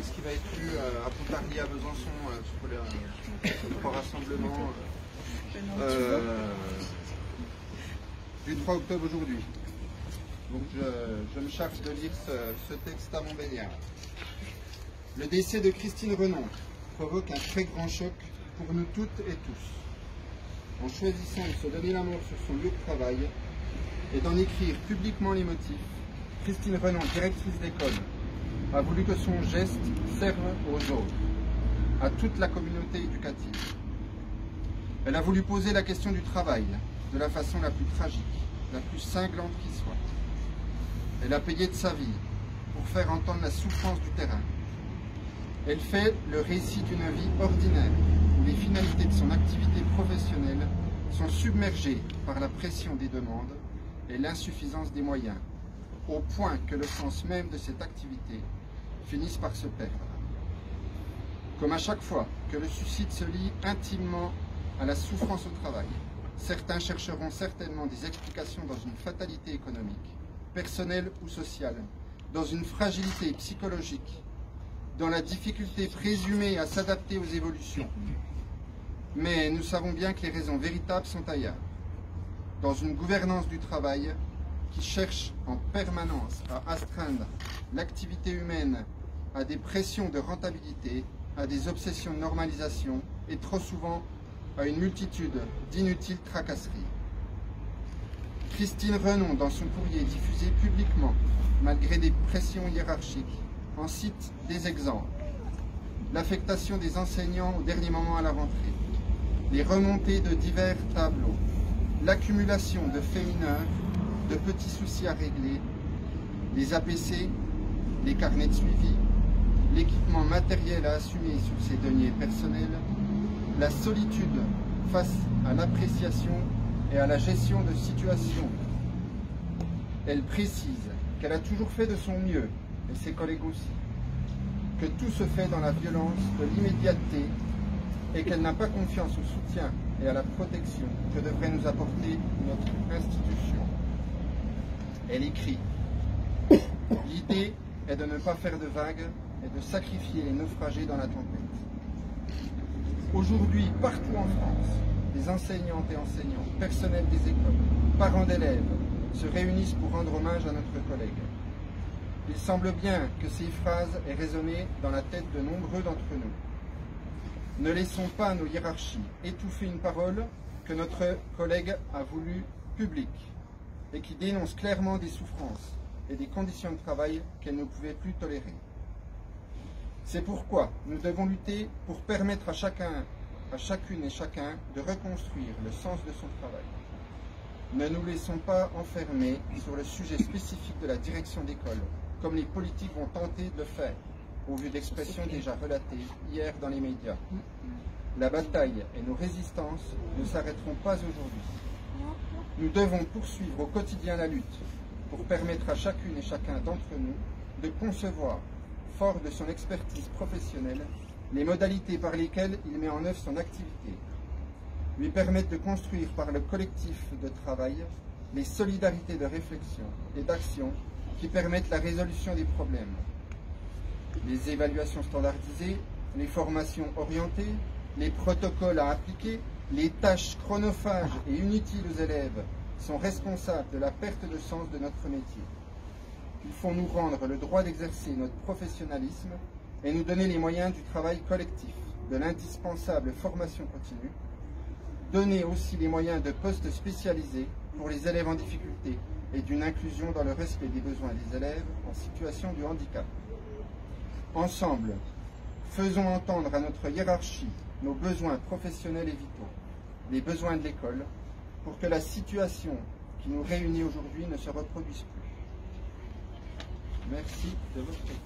ce qui va être lu à Pontarlier, à Besançon, pour le trois rassemblements du 3 octobre aujourd'hui. Donc je me charge de lire ce texte à Montbéliard. Le décès de Christine Renon provoque un très grand choc pour nous toutes et tous. En choisissant de se donner la mort sur son lieu de travail et d'en écrire publiquement les motifs, Christine Renon, directrice d'école, a voulu que son geste serve aux autres, à toute la communauté éducative. Elle a voulu poser la question du travail de la façon la plus tragique, la plus cinglante qui soit. Elle a payé de sa vie pour faire entendre la souffrance du terrain. Elle fait le récit d'une vie ordinaire où les finalités de son activité professionnelle sont submergées par la pression des demandes et l'insuffisance des moyens, au point que le sens même de cette activité finisse par se perdre. Comme à chaque fois que le suicide se lie intimement à la souffrance au travail, certains chercheront certainement des explications dans une fatalité économique, personnelle ou sociale, dans une fragilité psychologique, dans la difficulté présumée à s'adapter aux évolutions. Mais nous savons bien que les raisons véritables sont ailleurs, dans une gouvernance du travail qui cherche en permanence à astreindre l'activité humaine à des pressions de rentabilité, à des obsessions de normalisation et trop souvent à une multitude d'inutiles tracasseries. Christine Renon, dans son courrier diffusé publiquement, malgré des pressions hiérarchiques, en cite des exemples. L'affectation des enseignants au dernier moment à la rentrée, les remontées de divers tableaux, l'accumulation de faits mineurs, de petits soucis à régler, les APC, les carnets de suivi, l'équipement matériel à assumer sur ses deniers personnels, la solitude face à l'appréciation et à la gestion de situations. Elle précise qu'elle a toujours fait de son mieux, et ses collègues aussi, que tout se fait dans la violence de l'immédiateté et qu'elle n'a pas confiance au soutien et à la protection que devrait nous apporter notre institution. Elle écrit « L'idée est de ne pas faire de vagues et de sacrifier les naufragés dans la tempête. » Aujourd'hui, partout en France, les enseignantes et enseignants, personnels des écoles, parents d'élèves se réunissent pour rendre hommage à notre collègue. Il semble bien que ces phrases aient résonné dans la tête de nombreux d'entre nous. Ne laissons pas nos hiérarchies étouffer une parole que notre collègue a voulu publique et qui dénonce clairement des souffrances et des conditions de travail qu'elle ne pouvait plus tolérer. C'est pourquoi nous devons lutter pour permettre à chacune et chacun de reconstruire le sens de son travail. Ne nous laissons pas enfermer sur le sujet spécifique de la direction d'école, comme les politiques vont tenter de le faire, au vu d'expressions déjà relatées hier dans les médias. La bataille et nos résistances ne s'arrêteront pas aujourd'hui. Nous devons poursuivre au quotidien la lutte pour permettre à chacune et chacun d'entre nous de concevoir, fort de son expertise professionnelle, les modalités par lesquelles il met en œuvre son activité, lui permettre de construire par le collectif de travail les solidarités de réflexion et d'action qui permettent la résolution des problèmes. Les évaluations standardisées, les formations orientées, les protocoles à appliquer, les tâches chronophages et inutiles aux élèves sont responsables de la perte de sens de notre métier. Il faut nous rendre le droit d'exercer notre professionnalisme et nous donner les moyens du travail collectif, de l'indispensable formation continue, donner aussi les moyens de postes spécialisés pour les élèves en difficulté et d'une inclusion dans le respect des besoins des élèves en situation de handicap. Ensemble, faisons entendre à notre hiérarchie nos besoins professionnels et vitaux, les besoins de l'école, pour que la situation qui nous réunit aujourd'hui ne se reproduise plus. Merci de votre écoute.